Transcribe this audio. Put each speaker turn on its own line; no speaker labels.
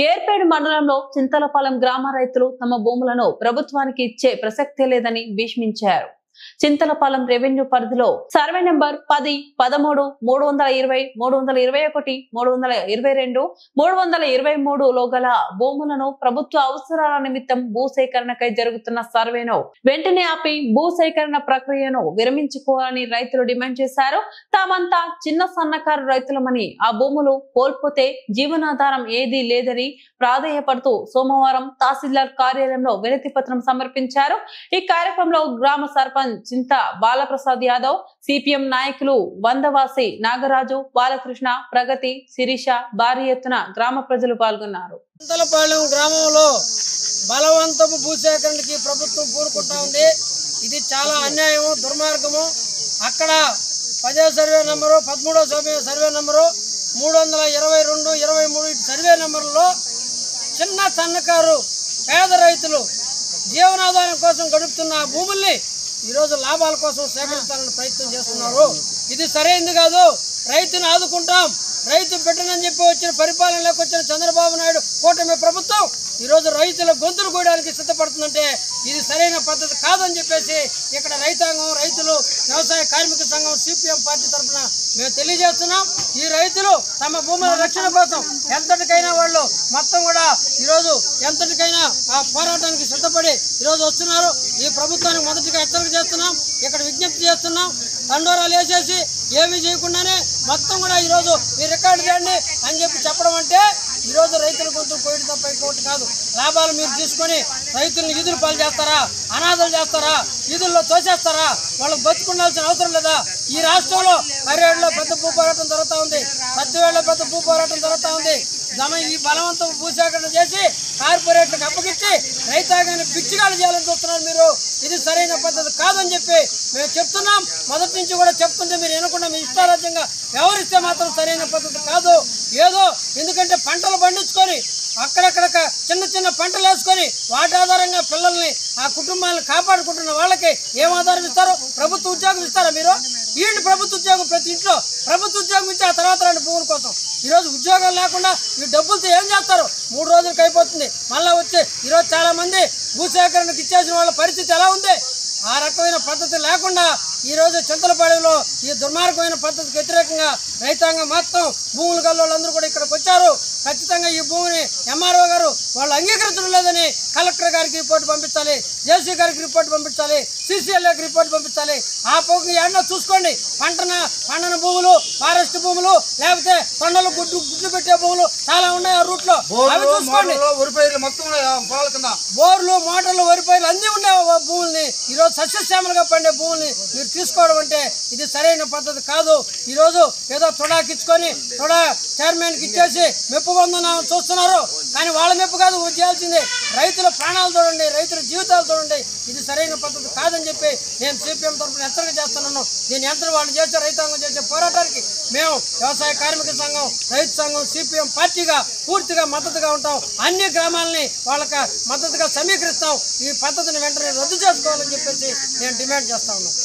ఏర్పేడు మండలంలో చింతలపాలెం గ్రామ రైతులు తమ భూములను ప్రభుత్వానికి ఇచ్చే ప్రసక్తే లేదని భీష్మించారు. చింతలపాలెం రెవెన్యూ పరిధిలో సర్వే నెంబర్ 10, 13, 320, 321, 322, 323 లో గల భూములను ప్రభుత్వ అవసరాల నిమిత్తం భూసేకరణకై జరుగుతున్న సర్వేను వెంటనే ఆపి భూసేకరణ ప్రక్రియను విరమించుకోవాలని రైతులు డిమాండ్ చేశారు. తామంతా చిన్న సన్నకారు రైతులమని, ఆ భూములు కోల్పోతే జీవనాధారం ఏదీ లేదని ప్రాధేయపడుతూ సోమవారం తహసీల్దార్ కార్యాలయంలో వినతి పత్రం సమర్పించారు. ఈ కార్యక్రమంలో గ్రామ సర్పంచ్ చింత బాలప్రసాద్ యాదవ్, సిపిఎం నాయకులు వందవాసి నాగరాజు, బాలకృష్ణ, ప్రగతి, శిరీష భారీ ఎత్తున గ్రామ ప్రజలు పాల్గొన్నారు.
చింతలపాలెం గ్రామంలో బలవంతపు భూసేకరణకి ప్రభుత్వం పూనుకుంటా ఉంది. ఇది చాలా అన్యాయము, దుర్మార్గము. అక్కడ 10వ సర్వే నెంబరు, 13వ సర్వే నెంబరు, 322, 23 సర్వే నెంబర్లో చిన్న సన్నకారు పేద రైతులు జీవనాధారం కోసం గడుపుతున్న భూముల్ని ఈరోజు లాభాల కోసం సేకరించాలని ప్రయత్నం చేస్తున్నారు. ఇది సరైనది కాదు. రైతుని ఆదుకుంటాం, రైతు పెట్టనని చెప్పి వచ్చిన పరిపాలనలోకి వచ్చిన చంద్రబాబు నాయుడు కూటమి ప్రభుత్వం ఈరోజు రైతుల గొంతులు కోయడానికి సిద్ధపడుతుందంటే ఇది సరైన పద్ధతి కాదని చెప్పేసి ఇక్కడ రైతాంగం, రైతులు, వ్యవసాయ కార్మిక సంఘం, సిపిఎం పార్టీ తరఫున మేము తెలియజేస్తున్నాం. ఈ రైతులు తమ భూముల రక్షణ కోసం ఎంతటికైనా వాళ్ళు మొత్తం కూడా ఈరోజు ఎంతటికైనా ఆ పోరాటానికి సిద్ధపడి ఈరోజు వస్తున్నారు. ఈ ప్రభుత్వానికి మొదటిగా హెచ్చరిక చేస్తున్నాం, ఇక్కడ విజ్ఞప్తి చేస్తున్నాం. దండోరాలు వేసేసి ఏమీ చేయకుండానే మొత్తం కూడా ఈరోజు మీరు రికార్డు చేయండి అని చెప్పి చెప్పడం అంటే ఈరోజు రైతుల గొంతు కోయడం తప్ప ఇంకోటి కాదు. లాభాలు మీరు తీసుకొని రైతులను ఈదులు పాలు చేస్తారా, అనాథలు చేస్తారా, ఈదుల్లో తోసేస్తారా? వాళ్ళకు బతుకుండాల్సిన అవసరం లేదా? ఈ రాష్ట్రంలో హరియాణలో పెద్ద భూ పోరాటం జరుగుతూ ఉంది, సత్యవేళలో పెద్ద భూ పోరాటం జరుగుతూ ఉంది. ఈ బలవంతం భూసేకరణ చేసి కార్పొరేట్లకు అప్పగించి రైతాంగాన్ని పిచ్చిగాలు చేయాలని చూస్తున్నారు మీరు. ఇది సరైన పద్ధతి కాదని చెప్పి మేము చెప్తున్నాం. మొదటి నుంచి కూడా చెప్తుంటే మీరు వినకుండా మీ ఇష్టారాజ్యంగా వ్యవహరిస్తే మాత్రం సరైన పద్ధతి కాదు. ఏదో ఎందుకంటే పంటలు పండించుకొని అక్కడక్కడ చిన్న చిన్న పంటలు వేసుకొని వాటి ఆధారంగా పిల్లల్ని, ఆ కుటుంబాలను కాపాడుకుంటున్న వాళ్ళకి ఏం ఆధారం ఇస్తారు? ప్రభుత్వ ఉద్యోగం ఇస్తారా మీరు? ఈ ప్రభుత్వ ఉద్యోగం ప్రతి ఇంట్లో ప్రభుత్వ ఉద్యోగం ఇచ్చి ఆ తర్వాత రెండు భూముల కోసం ఈరోజు ఉద్యోగాలు లేకుండా ఈ డబ్బులతో ఏం చేస్తారు? 3 రోజులకు అయిపోతుంది. మళ్ళీ వచ్చి ఈరోజు చాలా మంది భూసేకరణకు ఇచ్చేసిన వాళ్ళ పరిస్థితి ఎలా ఉంది? ఆ రకమైన పద్ధతి లేకుండా ఈరోజు చింతలపాలెంలో ఈ దుర్మార్గమైన పద్ధతికి వ్యతిరేకంగా రైతాంగం మొత్తం భూములు గల్లోళ్ళందరూ కూడా ఇక్కడికి వచ్చారు. ఖచ్చితంగా ఈ భూమిని ఎంఆర్ఓ గారు వాళ్ళు అంగీకరించడం లేదని కలెక్టర్ గారికి రిపోర్ట్ పంపించాలి, జేసీ గారికి రిపోర్ట్ పంపించాలి, సిసిఎల్ఏకి రిపోర్ట్ పంపించాలి. ఆ పోగు ఎండ చూసుకోండి. పండన భూములు, ఫారెస్ట్ భూములు, లేకపోతే తొండలు గుడ్లు పెట్టే భూములు చాలా ఉన్నాయి ఆ రూట్ లో. అవి చూసుకోండి. బోర్లు, మోటార్లు, వరి పైర్లు అన్ని ఉన్నాయి భూముల్ని. ఈరోజు సస్యశ్యామలుగా పండే భూముల్ని మీరు తీసుకోవడం అంటే ఇది సరైన పద్ధతి కాదు. ఈరోజు ఏదో తొడాకిచ్చుకొని చైర్మన్కి ఇచ్చేసి మెప్పు పొందడం చూస్తున్నారు. కానీ వాళ్ళ మెప్పు కాదు చేయాల్సిందే. రైతుల ప్రాణాలు చూడండి, రైతుల జీవితాలు చూడండి. ఇది సరైన పద్ధతి కాదని చెప్పి నేను సిపిఎం తరఫున హెచ్చరిక చేస్తున్నాను. దీని ఎంత వాళ్ళు చేసే రైతాంగం చేసే పోరాటానికి మేము వ్యవసాయ కార్మిక సంఘం, రైతు సంఘం, సిపిఎం పార్టీగా పూర్తిగా మద్దతుగా ఉంటాం. అన్ని గ్రామాలని వాళ్ళకి మద్దతుగా సమీకరిస్తాం. ఈ పద్ధతిని వెంటనే రద్దు చేసుకోవాలని చెప్పేసి నేను డిమాండ్ చేస్తా ఉన్నాను.